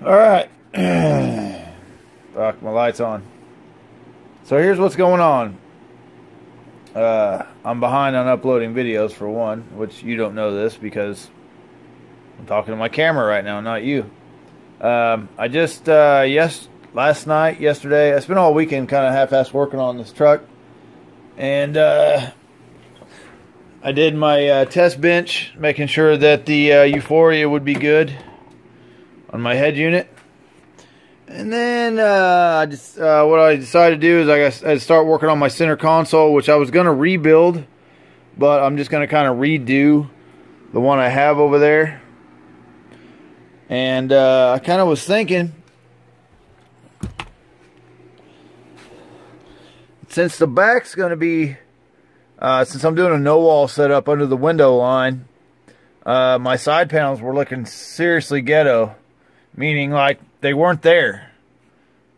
Alright. Fuck, my light's on. So here's what's going on. I'm behind on uploading videos for one, which you don't know this because I'm talking to my camera right now, not you. I just, last night, yesterday, I spent all weekend kind of half-assed working on this truck. And I did my test bench, making sure that the Euphoria would be good on my head unit. And then what I decided to do is I'd start working on my center console, which I was going to rebuild, but I'm just going to kind of redo the one I have over there. And I kind of was thinking, since the back's going to be, since I'm doing a no-wall setup under the window line, my side panels were looking seriously ghetto. Meaning, like, they weren't there.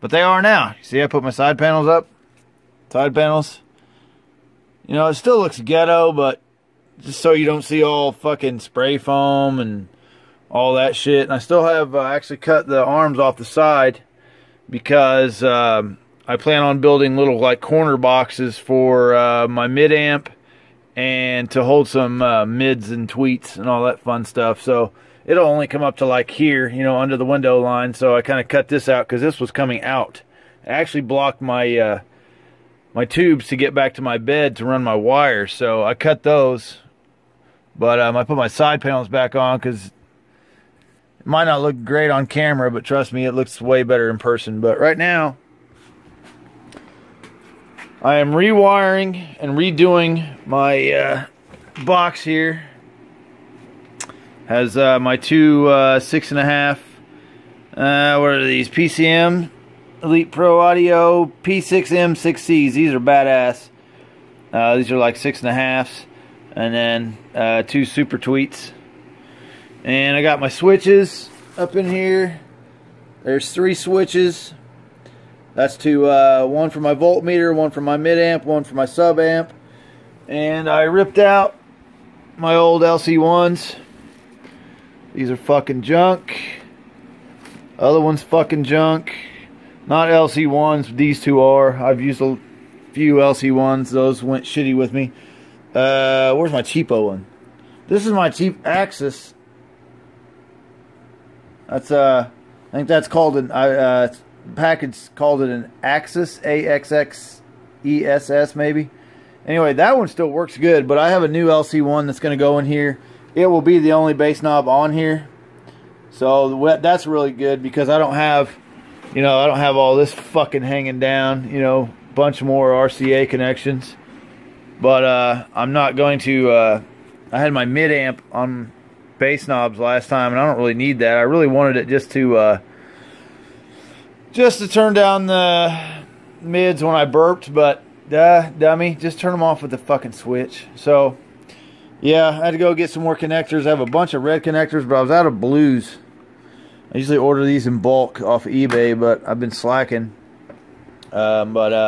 But they are now. See, I put my side panels up. Side panels. You know, it still looks ghetto, but just so you don't see all fucking spray foam and all that shit. And I still have actually cut the arms off the side because I plan on building little, like, corner boxes for my mid-amp and to hold some mids and tweets and all that fun stuff. So it'll only come up to like here, you know, under the window line. So I kind of cut this out because this was coming out. It actually blocked my my tubes to get back to my bed to run my wires. So I cut those. But I put my side panels back on because it might not look great on camera, but trust me, it looks way better in person. But right now, I am rewiring and redoing my box here. Has my two 6.5, what are these, PCM Elite Pro Audio P6M6Cs. These are badass. These are like 6.5s, and then two Super Tweets. And I got my switches up in here. There's 3 switches. That's to one for my voltmeter, one for my mid amp, one for my sub amp. And I ripped out my old LC1s. These are fucking junk. Other one's fucking junk. Not LC1s, these two are. I've used a few LC1s. Those went shitty with me. Where's my cheapo one? This is my cheap Axis. That's I think that's called an package called it an Axis, AXXESS maybe. Anyway, that one still works good, but I have a new LC1 that's going to go in here. It will be the only bass knob on here. So that's really good because I don't have, you know, I don't have all this fucking hanging down, you know, bunch more RCA connections. But I'm not going to, I had my mid amp on bass knobs last time and I don't really need that. I really wanted it just to turn down the mids when I burped, but dummy, just turn them off with the fucking switch. So yeah, I had to go get some more connectors. I have a bunch of red connectors, but I was out of blues. I usually order these in bulk off of eBay, but I've been slacking. Yeah,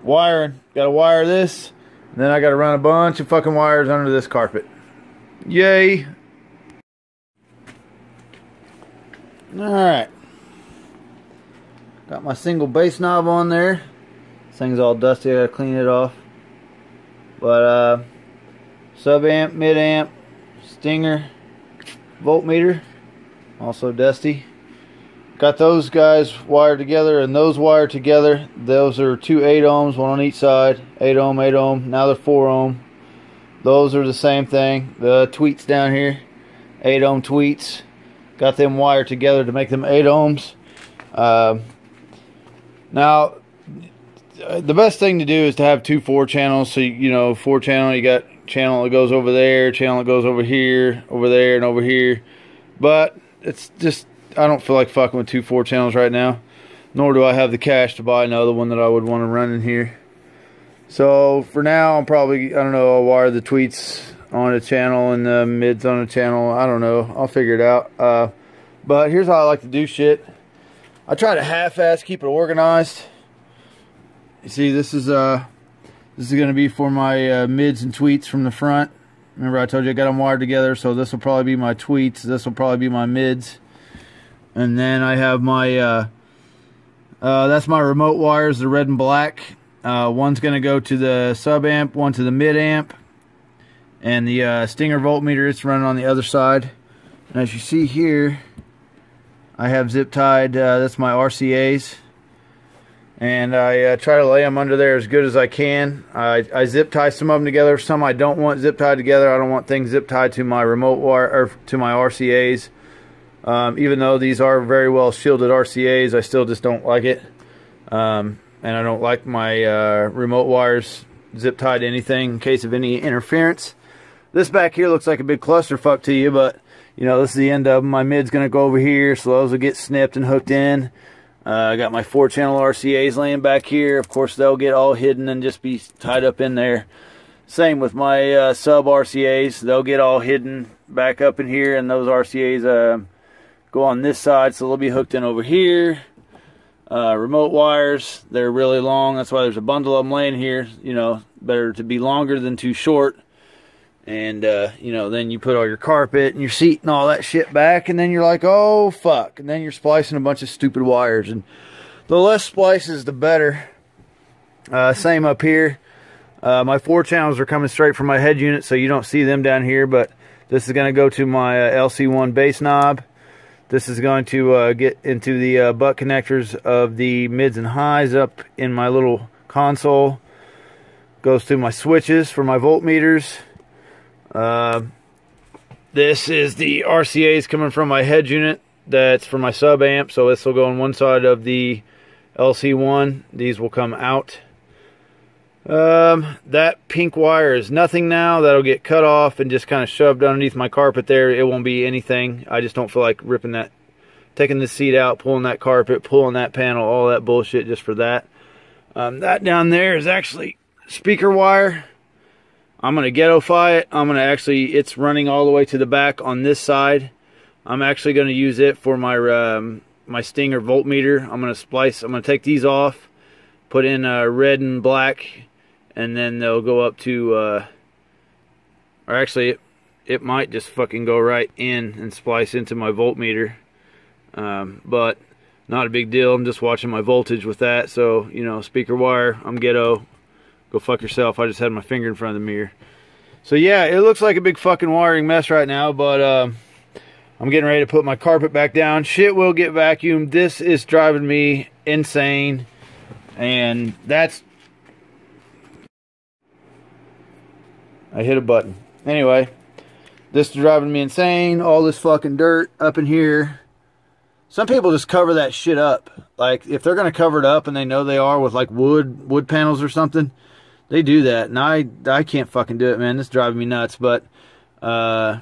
wiring. Got to wire this, and then I got to run a bunch of fucking wires under this carpet. Yay! Alright. Got my single bass knob on there. This thing's all dusty. I got to clean it off. But sub amp, mid amp, stinger, voltmeter, also dusty. Got those guys wired together and those wired together. Those are 2 8 ohms, one on each side. 8 ohm, 8 ohm. Now they're 4 ohm. Those are the same thing. The tweets down here, 8 ohm tweets. Got them wired together to make them 8 ohms. Now, the best thing to do is to have 2 4-channels. So, you know, 4-channel, you got channel that goes over there, channel that goes over here, over there, and over here. But it's just, I don't feel like fucking with 2 4-channels right now. Nor do I have the cash to buy another one that I would want to run in here. So, for now, I'm probably, I don't know, I'll wire the tweets on a channel and the mids on a channel. I don't know. I'll figure it out. But here's how I like to do shit. I try to half-ass keep it organized. You see, this is going to be for my mids and tweets from the front. Remember I told you I got them wired together, so this will probably be my tweets. This will probably be my mids. And then I have my, that's my remote wires, the red and black. One's going to go to the sub amp, one to the mid amp. And the Stinger voltmeter, it's running on the other side. And as you see here, I have zip tied, that's my RCAs. And I try to lay them under there as good as I can. I zip tie some of them together. Some I don't want zip tied together. I don't want things zip tied to my remote wire, or to my RCAs. Even though these are very well shielded RCAs, I still just don't like it. And I don't like my remote wires zip tied to anything in case of any interference. This back here looks like a big clusterfuck to you, but you know, this is the end of them. My mid's going to go over here, so those will get snipped and hooked in. I got my 4-channel RCAs laying back here. Of course, they'll get all hidden and just be tied up in there. Same with my sub RCAs. They'll get all hidden back up in here, and those RCAs go on this side, so they'll be hooked in over here. Remote wires, they're really long. That's why there's a bundle of them laying here. You know, better to be longer than too short. And, you know, then you put all your carpet and your seat and all that shit back, and then you're like, oh, fuck. And then you're splicing a bunch of stupid wires. And the less splices, the better. Same up here. My 4 channels are coming straight from my head unit, so you don't see them down here, but this is going to go to my LC1 bass knob. This is going to get into the butt connectors of the mids and highs up in my little console. Goes to my switches for my voltmeters. This is the RCAs coming from my head unit. That's for my sub amp, so this will go on one side of the LC1. These will come out. That pink wire is nothing now. That'll get cut off and just kind of shoved underneath my carpet there. It won't be anything. I just don't feel like ripping that, taking the seat out, pulling that carpet, pulling that panel, all that bullshit just for that. That down there is actually speaker wire. I'm going to ghetto-fy it. I'm going to actually, it's running all the way to the back on this side. I'm actually going to use it for my my Stinger voltmeter. I'm going to splice, I'm going to take these off, put in red and black, and then they'll go up to, or actually it might just fucking go right in and splice into my voltmeter. But not a big deal. I'm just watching my voltage with that. So, you know, speaker wire, I'm ghetto. Go fuck yourself. I just had my finger in front of the mirror. So yeah, it looks like a big fucking wiring mess right now, but I'm getting ready to put my carpet back down. Shit will get vacuumed. This is driving me insane. And that's... I hit a button. Anyway, this is driving me insane. All this fucking dirt up in here. Some people just cover that shit up. Like, if they're going to cover it up and they know they are with like wood panels or something, they do that. And I can't fucking do it, man. This is driving me nuts. But I'll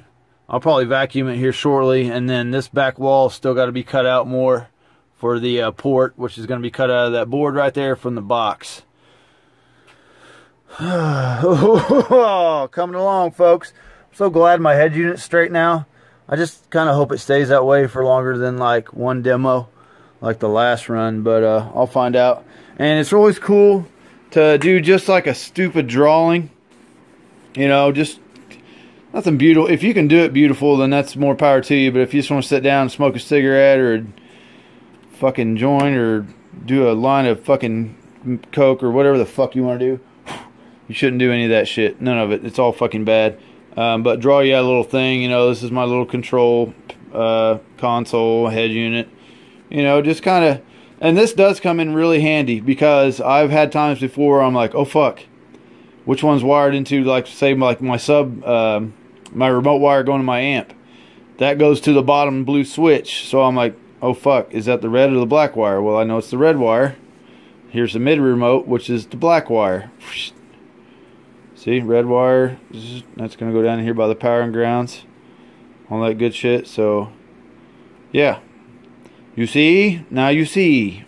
probably vacuum it here shortly. And then this back wall still got to be cut out more for the port, which is going to be cut out of that board right there from the box. Oh, coming along, folks. I'm so glad my head unit's straight now. I just kind of hope it stays that way for longer than like one demo, like the last run, but I'll find out. And it's always cool to do just like a stupid drawing, you know, just nothing beautiful. If you can do it beautiful, then that's more power to you. But if you just want to sit down and smoke a cigarette or fucking joint or do a line of fucking coke or whatever the fuck you want to do, you shouldn't do any of that shit. None of it. It's all fucking bad. But draw you out a little thing, you know, this is my little control console, head unit, you know, just kind of, and this does come in really handy because I've had times before where I'm like, oh fuck, which one's wired into, like, say, like my sub, my remote wire going to my amp, that goes to the bottom blue switch, so I'm like, oh fuck, is that the red or the black wire? Well, I know it's the red wire. Here's the mid remote, which is the black wire. See, red wire, that's going to go down here by the power and grounds. All that good shit, so, yeah. You see? Now you see.